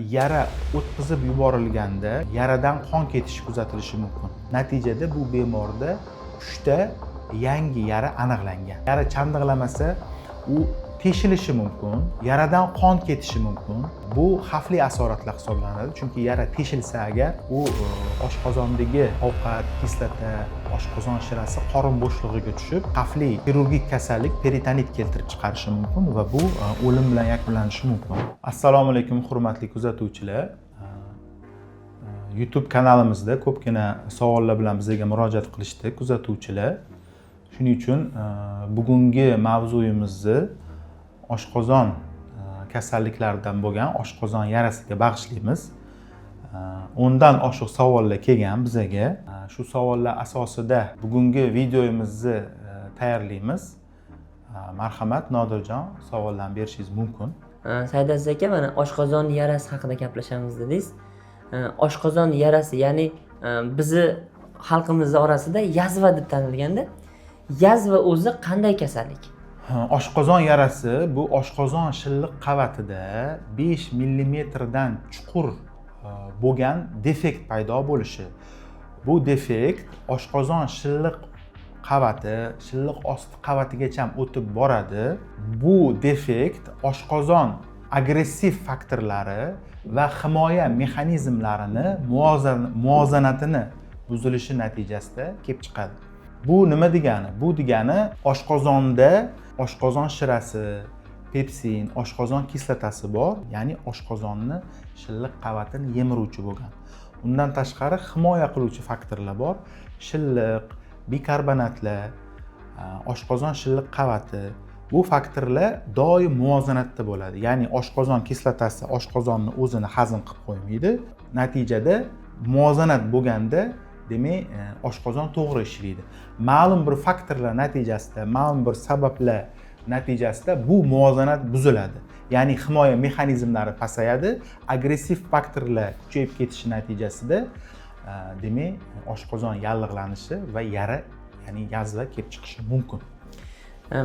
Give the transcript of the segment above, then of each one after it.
yara o'tkazib yuborilganda yaradan qon ketishi kuzatilishi mumkin. Natijada bu bemorda 3 ta yangi yara aniqlangan. Yara chandiqlamasa u teshilishi mumkin, yaradan qon ketishi mumkin. Bu xavfli asoratlar hisoblanadi, chunki yara teshilsa agar u oshqozondagi ovqat, kislota, oshqozon shirasi qorin bo'shlig'iga tushib, xavfli xirurgik kasallik peritonit keltirib chiqarishi mumkin va bu o'lim bilan yakunlanishi mumkin. Assalomu alaykum hurmatli kuzatuvchilar. YouTube kanalimizda ko'pgina savollar bilan bizga murojaat qilishdi kuzatuvchilar. Shuning uchun bugungi mavzuyimizni oshqozon kasalliklaridan bo'lgan oshqozon yarasiga bag'ishlaymiz. O'ndan oshiq savollar kelgan bizga. Shu savollar asosida bugungi videomizni tayyorlaymiz. Marhamat, Nodirjon, savollarni berishingiz mumkin. Saidaziz aka, mana oshqozon yarasi haqida gaplashamiz dedingiz. Oshqozon yarasi, ya'ni bizni xalqimiz orasida yazva deb tanilganda, yazva o'zi qanday kasallik? Oshqozon yarasi bu oshqozon shilliq qavatida 5 mm dan chuqur bo'lgan defekt paydo bo'lishi. Bu defekt oshqozon shilliq qavati, shilliq osti qavatigacha o'tib boradi. Bu defekt oshqozon agressiv faktorlari va himoya mexanizmlarini muvozanatini buzilishi natijasida kelib chiqadi. Bu nima degani? Bu degani oshqozonda oshqozon shirasi, pepsin, oshqozon kislotasi bor, ya'ni oshqozonni shilliq qavatini yemiruvchi bo'lgan. Undan tashqari himoya qiluvchi faktorlar bor. Shilliq, bikarbonatlar, oshqozon shilliq qavati. Bu faktorlar doim muvozanatda bo'ladi. Ya'ni oshqozon kislotasi oshqozonni o'zini hazm qilib qo'ymaydi. Natijada muvozanat bo'lganda demak, oshqozon to'g'ri ishlaydi. Ma'lum bir faktorlar natijasida, ma'lum bir sabablar natijasida bu muvozanat buziladi. Ya'ni himoya mexanizmlari pasayadi, agressiv faktorlar kuchayib ketishi natijasida demak, oshqozon yallig'lanishi va yara, ya'ni yazva kelib chiqishi mumkin.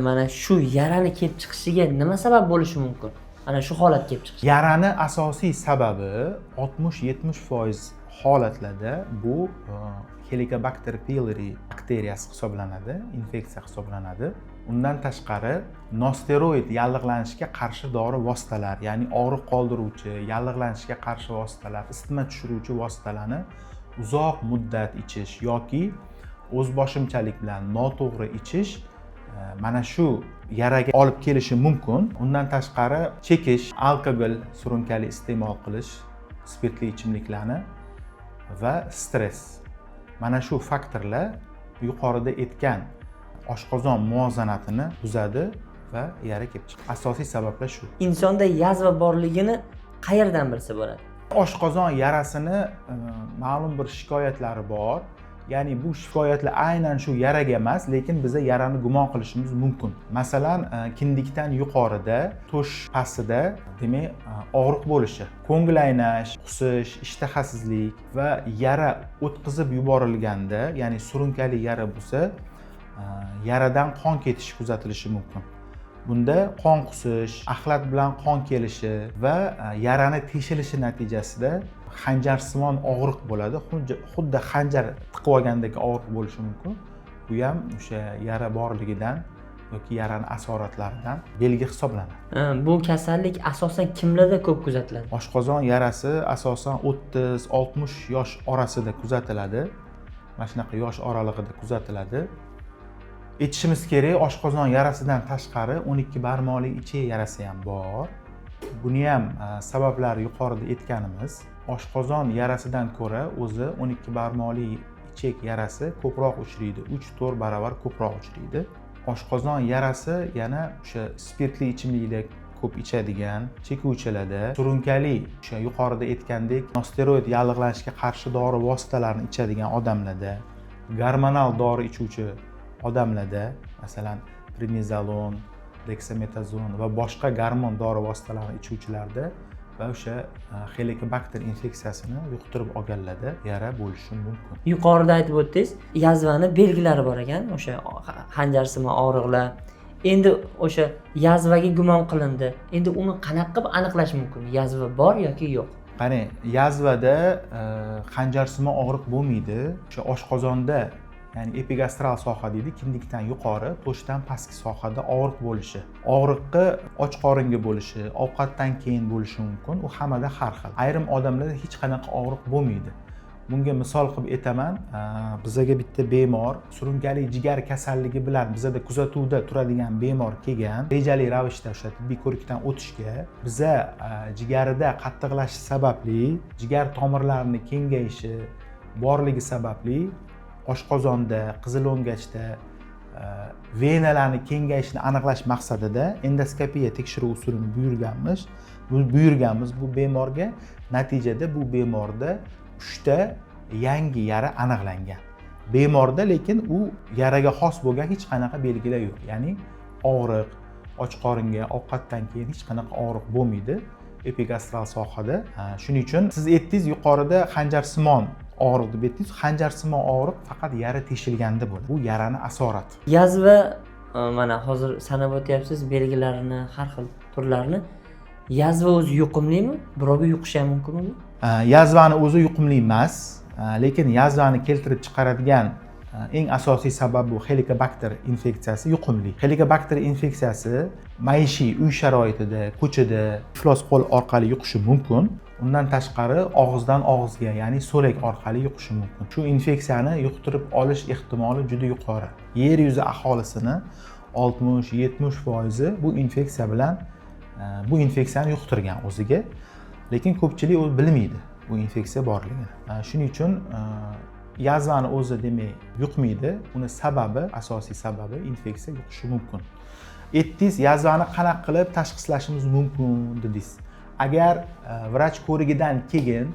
Mana shu yarani kelib chiqishiga nima sabab bo'lishi mumkin? Ana shu holat kelib chiqishi. Yarani asosiy sababi 60-70% holatlarda bu Helicobacter pylori bakteriyasi hisoblanadi, infeksiya hisoblanadi. Undan tashqari nosteroid yallig'lanishga qarshi dori vositalar, ya'ni og'riq qoldiruvchi, yallig'lanishga qarshi vositalar, isitma tushiruvchi vositalarni uzoq muddat ichish yoki o'zboshimchalik bilan noto'g'ri ichish mana shu yaraga olib kelishi mumkin. Undan tashqari chekish, alkogol surunkali iste'mol qilish, spirtli ichimliklarni va stress. Mana shu faktorlar yuqorida aytgan oshqozon muvozanatini buzadi va yara kelib chiqadi. Asosiy sabablar shu. Insonda yazva borligini qayerdan bilsa bo'ladi? Oshqozon yarasini ma'lum bir shikoyatlari bor. Ya'ni bu shikoyatlar aynan shu yaraga emas, lekin biza yarani gumon qilishimiz mumkin. Masalan, kindikdan yuqorida tush pastida demak og'riq bo'lishi, ko'ngil aynash, qusish, ishtahasizlik va yara o'tkazib yuborilganda, ya'ni surunkali yara bo'lsa, yaradan qon ketishi kuzatilishi mumkin. Bunda qon qusish, axlat bilan qon kelishi va yarani teshilishi natijasida xanjarsimon og'riq bo'ladi. Xuddi xanjar tiqib olgandagi og'riq bo'lishi mumkin. Bu ham o'sha yara borligidan yoki yarani asoratlaridan belgi hisoblanadi. Bu kasallik asosan kimlarda ko'p kuzatiladi? Oshqozon yarasi asosan 30-60 yosh orasida kuzatiladi. Mana shunaqa yosh oralig'ida kuzatiladi. Aytishimiz kerak, oshqozon yarasidan tashqari 12 barmoqli ichak yarasi ham bor. Buni ham sabablari yuqorida aytganimiz. Oshqozon yarasidan ko'ra o'zi 12 barmoqli ichak yarasi ko'proq uchraydi, 3-4 barobar ko'proq uchraydi. Oshqozon yarasi yana o'sha spirtli ichimliklar ko'p ichadigan, chekuvchilarda, surunkali, o'sha yuqorida aytgandek, nosteroid yallig'lanishga qarshi dori vositalarini ichadigan odamlarda, gormonal dori ichuvchi odamlarda, masalan, prednizolon, deksametazon va boshqa gormon dori vositalarini ichuvchilarda va o'sha Helicobacter infeksiyasini yuqtirib olganlarda yara bo'lishi mumkin. Yuqorida aytib o'tdingiz, yazvani belgilari bor ekan, o'sha xanjarsimon og'riqlar. Endi o'sha yazvaga gumon qilindi. Endi uni qanaqa qilib aniqlash mumkin? Yazva bor yoki yo'q? Qarang, yazvada xanjarsimon og'riq bo'lmaydi. O'sha oshqozonda, ya'ni epigastral soha deydi, kindikdan yuqori, to'shdan pastki sohada og'riq bo'lishi. Og'riqni och qoringa bo'lishi, ovqatdan keyin bo'lishi mumkin. U hammada har xil. Ayrim odamlarda hech qanaqa og'riq bo'lmaydi. Bunga misol qilib aytaman, bizaga bitta bemor surunkali jigar kasalligi bilan bizada kuzatuvda turadigan bemor kelgan, rejali ravishda o'sha tibbiy ko'rikdan o'tishga, biza jigarida qattiqlashish sababli jigar tomirlarining kengayishi borligi sababli oshqozonda, qizilo'ngachda venalarning kengayishini aniqlash maqsadida endoskopiya tekshiruv usulini buyurganmiz bu bemorga. Natijada bu bemorda 3 ta yangi yara aniqlangan. Bemorda lekin u yaraga xos bo'lgan hech qanaqa belgilar yo'q. Ya'ni og'riq, och qoringa, ovqatdan keyin hech qanaqa og'riq bo'lmaydi epigastral sohada. Shuning uchun siz aytdingiz yuqorida xanjarsimon og'riq deb aytdingiz. Xanjarsimon og'riq faqat yara teshilganda bo'ladi. Bu yarani asorati. Yazva mana hozir sanab o'tyapsiz belgilarini, har xil turlarini. Yazva o'zi yuqumlimi? Birovga yuqishi ham mumkinmi? Yazvani o'zi yuqumli emas, lekin yazvani keltirib chiqaradigan eng asosiy sabab bu Helicobacter infeksiyasi yuqumli. Helicobacter infeksiyasi maishiy uy sharoitida, ko'chada, iflos qo'l orqali yuqishi mumkin. Undan tashqari og'izdan og'izga, ya'ni so'lak orqali yuqishi mumkin. Shu infeksiyani yuqtirib olish ehtimoli juda yuqori. Yer yuzi aholisini 60-70% bu infeksiya bilan bu infeksiyani yuqtirgan o'ziga. Lekin ko'pchilik u bilmaydi bu infeksiya borligini. Shuning uchun yazvani o'zi demak yuqmaydi. Uni sababi, asosiy sababi infeksiya yuqishi mumkin. Aytdingiz, yazvani qanaqa qilib tashxislashimiz mumkin dedingiz. Agar vrach ko'rigidan keyin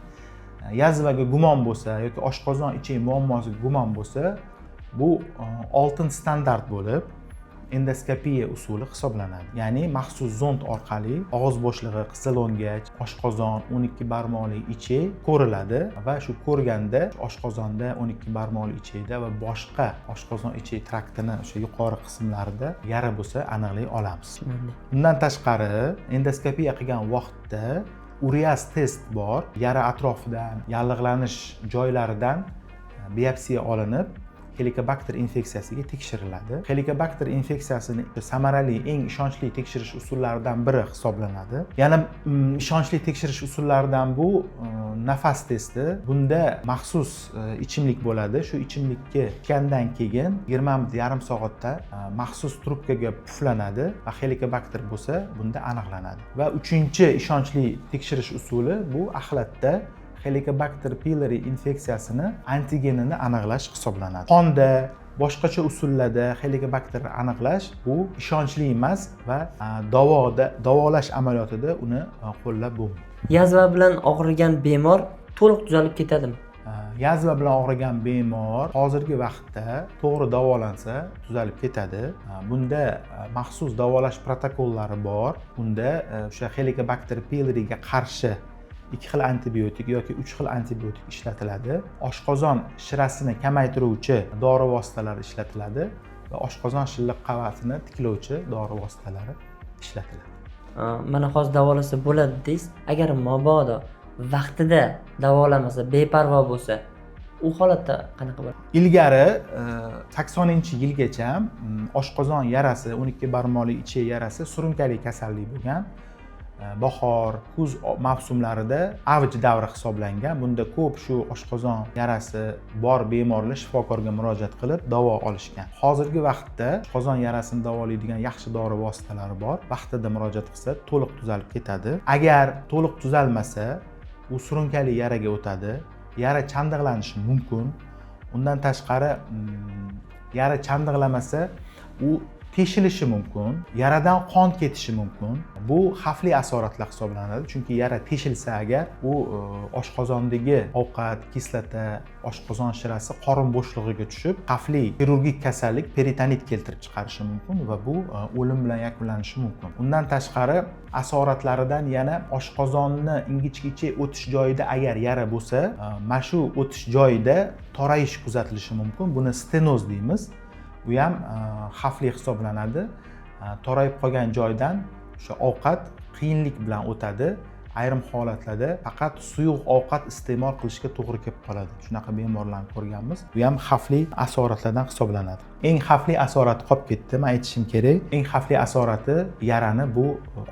yazvaga gumon bo'lsa yoki oshqozon ichak muammosiga gumon bo'lsa, bu oltin standart bo'lib endoskopiya usuli hisoblanadi. Ya'ni maxsus zond orqali og'iz bo'shlig'i, qizilo'ngach, oshqozon, 12 barmoqli ichak ko'riladi va shu ko'rganda oshqozonda, 12 barmoqli ichakda va boshqa oshqozon ichak traktining o'sha yuqori qismlarida yara bo'lsa aniqlay olamiz. Undan tashqari endoskopiya qilgan vaqtda ureaz test bor. Yara atrofidan, yallig'lanish joylaridan biopsiya olinib Helicobacter infeksiyasiga tekshiriladi. Helicobacter infeksiyasini samarali, eng ishonchli tekshirish usullaridan biri hisoblanadi. Yana ishonchli tekshirish usullaridan bu nafas testi. Bunda maxsus ichimlik bo'ladi. Shu ichimlikka ichgandan keyin 20 soatda maxsus trubkaga puflanadi va Helicobacter bo'lsa, bunda aniqlanadi. Va uchinchi ishonchli tekshirish usuli bu axlatda Helicobacter pylori infeksiyasini antigenini aniqlash hisoblanadi. Qonda, boshqacha usullarda Helicobacter aniqlash bu ishonchli emas va davolash amaliyotida uni qo'llab bo'lmaydi. Yazva bilan og'rigan bemor to'liq tuzalib ketadimi? Yazva bilan og'rigan bemor hozirgi vaqtda to'g'ri davolansa tuzalib ketadi. Bunda maxsus davolash protokollari bor. Unda o'sha Helicobacter pyloriga qarshi 2 xil antibiotik yoki 3 xil antibiotik ishlatiladi. Oshqozon shirasini kamaytiruvchi dori vositalari ishlatiladi va oshqozon shilliq qavatini tiklovchi dori vositalari ishlatiladi. Mana hozir davolasa bo'ladi deysiz. Agar mabodo vaqtida davolamasa, beparvo bo'lsa, u holatda qanaqa bo'ladi? Ilgari 80-yilgacha oshqozon yarasi, 12 barmoqli ichak yarasi surunkali kasallik bo'lgan. Bahor, kuz mavsumlarida avj davri hisoblangan. Bunda ko'p shu oshqozon yarasi bor bemorlar shifokorga murojaat qilib davo olishgan. Hozirgi vaqtda oshqozon yarasini davolaydigan yaxshi dori vositalari bor. Vaqtida murojaat qilsa to'liq tuzalib ketadi. Agar to'liq tuzalmasa, u surunkali yaraga o'tadi. Yara chandiqlanishi mumkin. Undan tashqari yara chandiqlamasa, u teshilishi mumkin, yaradan qon ketishi mumkin. Bu xavfli asoratlar hisoblanadi, chunki yara teshilsa agar u oshqozondagi ovqat, kislota, oshqozon shirasi qorin bo'shlig'iga tushib, xavfli xirurgik kasallik peritonit keltirib chiqarishi mumkin va bu o'lim bilan yakunlanishi mumkin. Undan tashqari asoratlaridan yana oshqozonni ingichka ichak o'tish joyida agar yara bo'lsa, mana shu o'tish joyida torayish kuzatilishi mumkin. Buni stenoz deymiz. Bu ham xavfli hisoblanadi. Torayib qolgan joydan o'sha ovqat qiyinlik bilan o'tadi ayrim holatlarda faqat suyuq ovqat iste'mol qilishga to'g'ri kelib qoladi. Shunaqa bemorlarni ko'rganmiz. Bu ham xavfli asoratlardan hisoblanadi. Eng xavfli asorati qolib ketdi, men aytishim kerak. Eng xavfli asorati yarani bu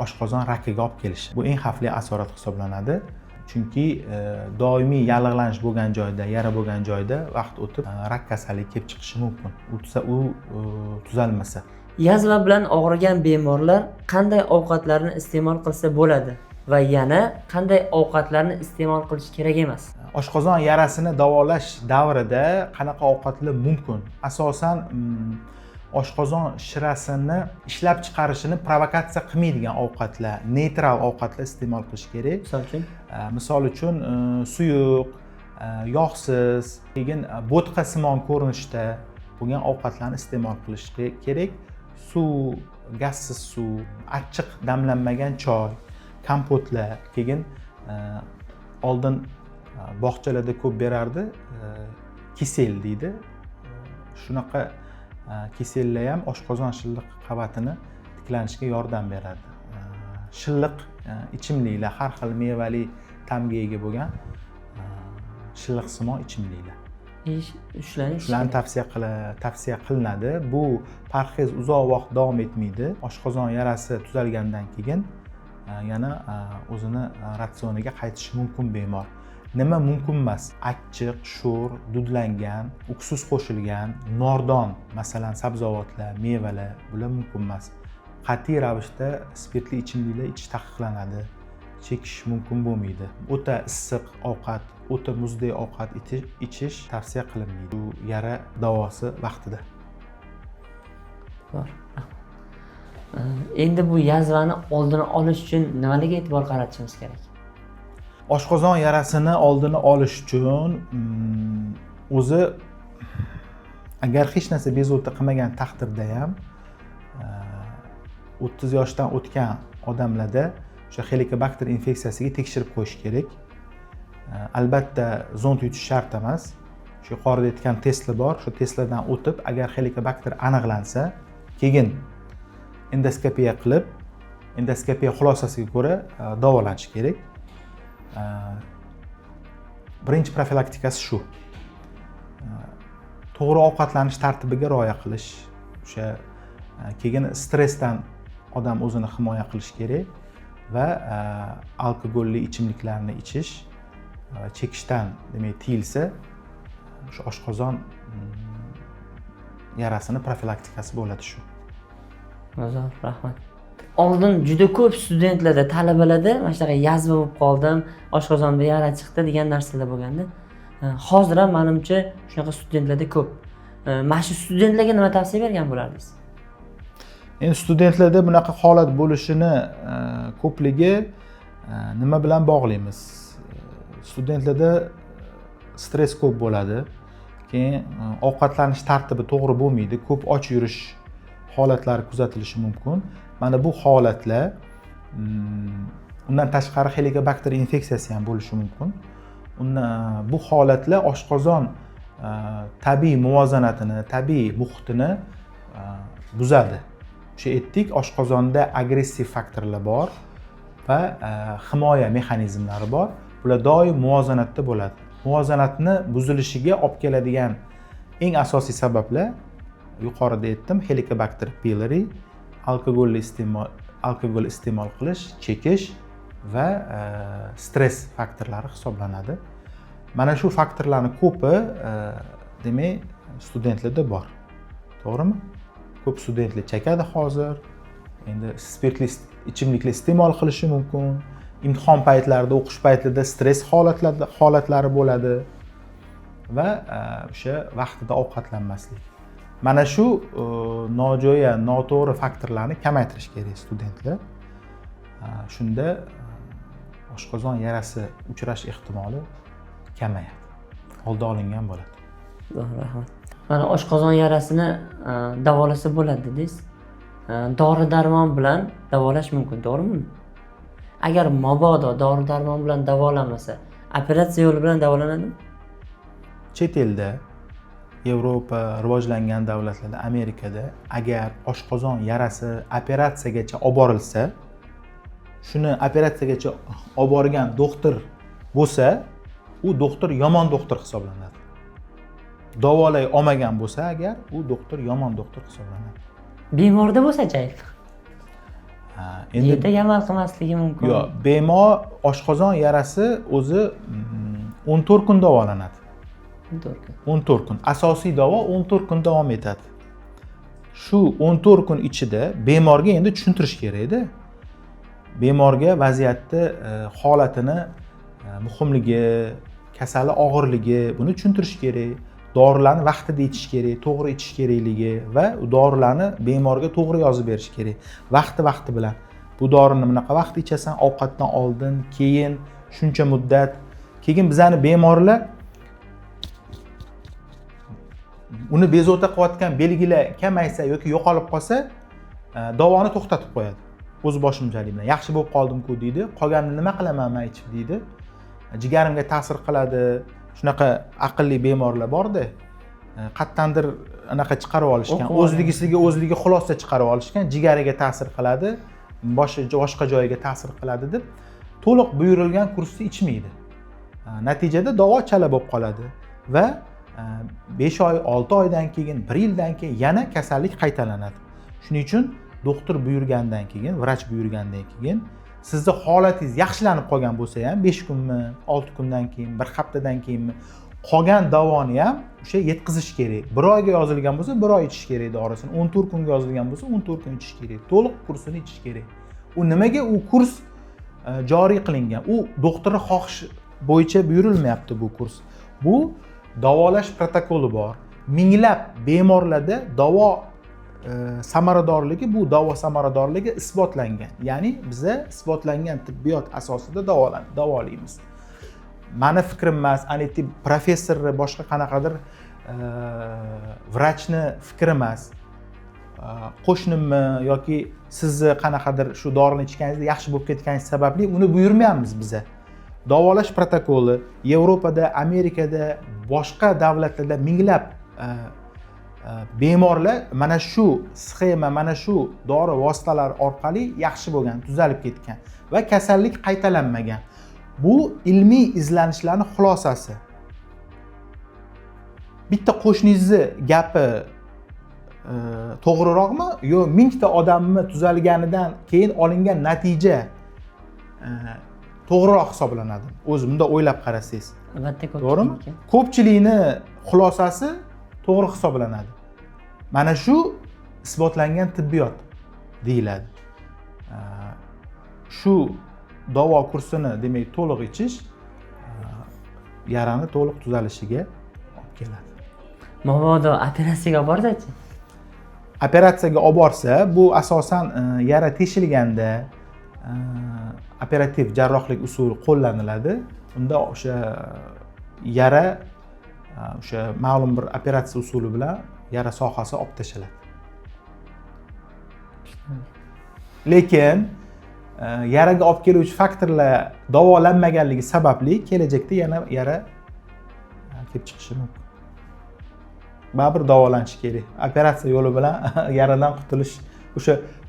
oshqozon rakiga olib kelishi. Bu eng xavfli asorat hisoblanadi. Chunki doimiy yallig'lanish bo'lgan joyda, yara bo'lgan joyda vaqt o'tib rak kasalligi kelib chiqishi mumkin. U tuzalmasa. Yazva bilan og'rigan bemorlar qanday ovqatlarni iste'mol qilsa bo'ladi va yana qanday ovqatlarni iste'mol qilish kerak emas? Oshqozon yarasini davolash davrida qanaqa ovqatlar mumkin? Asosan oshqozon shirasini ishlab chiqarishini provokatsiya qilmaydigan ovqatlar, neytral ovqatlar iste'mol qilish kerak. Misol uchun suyuq, yog'siz, keyin bo'tqasimon ko'rinishda bo'lgan ovqatlarni iste'mol qilish kerak. Suv, gazsiz suv, achchiq damlanmagan choy, kompotlar, keyin oldin bog'chalarda ko'p berardi, kisel deydi. Shunaqa kisellar ham oshqozon shilliq qavatini tiklanishga yordam beradi. Shilliq ichimliklar, har xil mevali ta'mga ega bo'lgan shilliqsimon ichimliklar. Shularni tavsiya qilinadi. Bu parhez uzoq vaqt davom etmaydi. Oshqozon yarasi tuzalgandan keyin yana o'zini ratsioniga qaytishi mumkin bemor. Nima mumkin emas? Achchiq, sho'r, dudlangan, uksus qo'shilgan, nordon, masalan, sabzavotlar, mevalar, bular mumkin emas. Qat'iy ravishda spirtli ichimliklar ichish taqiqlanadi. Chekish mumkin bo'lmaydi. O'ta issiq ovqat, o'ta muzday ovqat ichish tavsiya qilinmaydi. Bu yara davosi vaqtida. Endi bu yazvani oldini olish uchun nimalarga e'tibor qaratishimiz kerak? Oshqozon yarasini oldini olish uchun o'zi agar hech narsa bezovta qilmagan taqdirda ham 30 yoshdan o'tgan odamlarda o'sha helikobakter infeksiyasiga tekshirib qo'yish kerak. Albatta zond yutish shart emas. Shu yuqorida aytgan testlar bor. Shu testlardan o'tib, agar helikobakter aniqlansa, keyin endoskopiya qilib, endoskopiya xulosasiga ko'ra davolanish kerak. Birinchi profilaktikasi shu. To'g'ri ovqatlanish tartibiga rioya qilish, o'sha keyin stressdan odam o'zini himoya qilish kerak va alkogolli ichimliklarni ichish, chekishdan demak tiyilsa, o'sha oshqozon yarasini profilaktikasi bo'ladi shu. Rahmat. Oldin juda ko'p studentlarda, talabalarda mana shunaqa yazva bo'lib qoldim, oshqozonda yara chiqdi degan narsalar bo'lganda, hozir ham menimcha shunaqa studentlarda ko'p. Mana shu studentlarga nima tavsiya bergan bo'lardingiz? Endi studentlarda bunaqa holat bo'lishini ko'pligi nima bilan bog'laymiz? Studentlarda stress ko'p bo'ladi. Keyin ovqatlanish tartibi to'g'ri bo'lmaydi. Ko'p och yurish holatlari kuzatilishi mumkin. Mana bu holatlar undan tashqari helikobakter infeksiyasi ham bo'lishi mumkin. Bu holatlar oshqozon tabiiy muvozanatini, tabiiy muhitini buzadi. O'sha aytdik, oshqozonda agressiv faktorlar bor va himoya mexanizmlari bor. Bular doim muvozanatda bo'ladi. Muvozanatni buzilishiga olib keladigan eng asosiy sabablar yuqorida aytdim, helikobakter pylori, alkogol iste'mol qilish, chekish va stress faktorlari hisoblanadi. Mana shu faktorlarning ko'pi demak studentlarda bor. To'g'rimi? Ko'p studentlar chekadi hozir. Endi spirtli ichimliklar iste'mol qilishi mumkin. Imtihon paytlarida, o'qish paytlarida stress holatlari bo'ladi va o'sha vaqtida ovqatlanmaslik. Mana shu nojo'ya, noto'g'ri faktorlarni kamaytirish kerak studentlar. Shunda oshqozon yarasi uchrash ehtimoli kamayadi. Oldi olingan bo'ladi. Rahmat. Mana oshqozon yarasini davolasa bo'ladi dedingiz. Dori-darmon bilan davolash mumkin, to'g'rimi? Agar mabodo dori-darmon bilan davolanmasa, operatsiya yo'li bilan davolanadimi? Chet elda, Yevropa, rivojlangan davlatlarda, Amerikada agar oshqozon yarasi operatsiyagacha olib borilsa, shuni operatsiyagacha olib borgan doktor bo'lsa, u doktor yomon doktor hisoblanadi. Davolay olmagan bo'lsa agar, u doktor yomon doktor hisoblanadi. Bemorda bo'lsa-chi? Endi Diyeta amal qilmasligi mumkin. yo'q, bemor oshqozon yarasi o'zi 14 kun davolanadi. 14 kun. Asosiy davo 14 kun davom etadi. Shu 14 kun ichida bemorga endi tushuntirish kerak-da. Bemorga vaziyatni, holatini, muhimligi, kasali og'irligi, buni tushuntirish kerak. Dorilarni vaqtida ichish kerak, to'g'ri ichish kerakligi va dorilarni bemorga to'g'ri yozib berish kerak. Vaqti bilan. Bu dorini bunaqa vaqt ichasan, ovqatdan oldin, keyin, shuncha muddat. Keyin bizani bemorlar uni bezovta qilayotgan belgilar kamaysa yoki yo'qolib qolsa, davoni to'xtatib qo'yadi. O'z boshimchalik bilan. Yaxshi bo'lib qoldim-ku deydi. Qolganini nima qilaman men ichib deydi. Jigarimga ta'sir qiladi. Shunaqa aqlli bemorlar bor-da. Qattandir anaqa chiqarib olishgan, o'zligi xulosa chiqarib olishgan, jigariga ta'sir qiladi, boshqa joyiga ta'sir qiladi deb to'liq buyurilgan kursni ichmaydi. Natijada davo chala bo'lib qoladi va 5 oy, 6 oydan keyin, 1 yildan keyin yana kasallik qaytalanadi. Shuning uchun doktor buyurgandan keyin, vrach buyurgandan keyin sizni holatingiz yaxshilanib qolgan bo'lsa ham 5 kunmi, 6 kundan keyin, 1 haftadan keyinmi qolgan davoni ham o'sha yetkazish kerak. 1 oyga yozilgan bo'lsa 1 oy ichish kerak dorisini, 14 kunga yozilgan bo'lsa 14 kun ichish kerak. To'liq kursini ichish kerak. U nimaga u kurs joriy qilingan? U doktorning xohishi bo'yicha buyurilmayapti bu kurs. Bu davolash protokoli bor. Minglab bemorlarda davo samaradorligi, bu davo samaradorligi isbotlangan. Ya'ni biza isbotlangan tibbiyot asosida davolaymiz. Mani fikrim emas, aniti professorni boshqa qanaqadir vrachni fikri emas. Qo'shnimmi yoki sizni qanaqadir shu dorini ichganingizda yaxshi bo'lib ketganingiz sababli uni buyurmayapmiz biza. Davolash protokoli Yevropada, Amerikada, boshqa davlatlarda minglab bemorlar mana shu sxema, mana shu dori vositalari orqali yaxshi bo'lgan, tuzalib ketgan va kasallik qaytalanmagan. Bu ilmiy izlanishlarning xulosasi. Bitta qo'shningizni gapi to'g'riroqmi yo 1000 ta odamni tuzalganidan keyin olingan natija to'g'riroq hisoblanadi? O'zi bunda o'ylab qarasangiz. Albatta to'g'rimi? Ko'pchilikni xulosasi to'g'ri hisoblanadi. Mana shu isbotlangan tibbiyot deyiladi. Shu davo kursini demak to'liq ichish yarani to'liq tuzalishiga olib keladi. Mabodo operatsiyaga borsa-chi? Operatsiyaga olib borsa, bu asosan yara teshilganda operativ jarrohlik usuli qo'llaniladi. Unda o'sha yara o'sha ma'lum bir operatsiya usuli bilan yara sohasi olib tashaladi. Lekin yaraga olib keluvchi faktorlar davolanmaganligi sababli kelajakda yana yara kelib chiqishi mumkin. Baribir davolanish kerak. Operatsiya yo'li bilan yaradan qutulish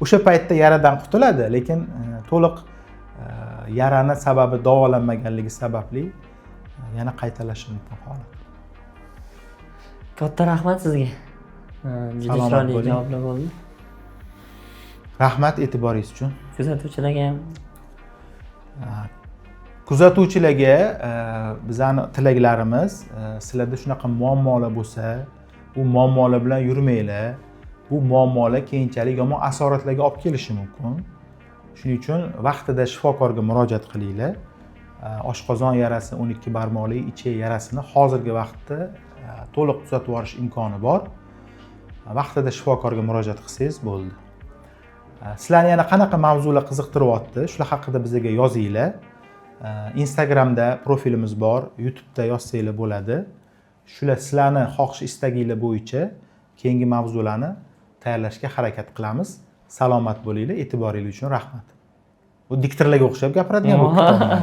o'sha paytda yaradan qutuladi, lekin to'liq yarani sababi davolanmaganligi sababli yana qaytalashi mumkin holat. Katta rahmat sizga. Juda chiroyli javoblar bo'ldi. Rahmat e'tiboringiz uchun. Kuzatuvchilarga ham. Kuzatuvchilarga bizani tilaklarimiz, sizlarda shunaqa muammolar bo'lsa, bu muammolar bilan yurmanglar. Bu muammolar keyinchalik yomon asoratlarga olib kelishi mumkin. Shuning uchun vaqtida shifokorga murojaat qilinglar. Oshqozon yarasi, 12 barmoqli ichak yarasini hozirgi vaqtda to'liq tuzatib yuborish imkoni bor. Vaqtida shifokorga murojaat qilsangiz bo'ldi. Sizlarni yana qanaqa mavzular qiziqtiryapti? Shular haqida bizga yozinglar. Instagramda profilimiz bor, YouTube'da yozsanglar bo'ladi. Shular sizlarni xohish istaginglar bo'yicha keyingi mavzularni tayyorlashga harakat qilamiz. Salomat bo'linglar, e'tiboringiz uchun rahmat. Bu diktorlarga o'xshab gapiradigan bu kitoblar.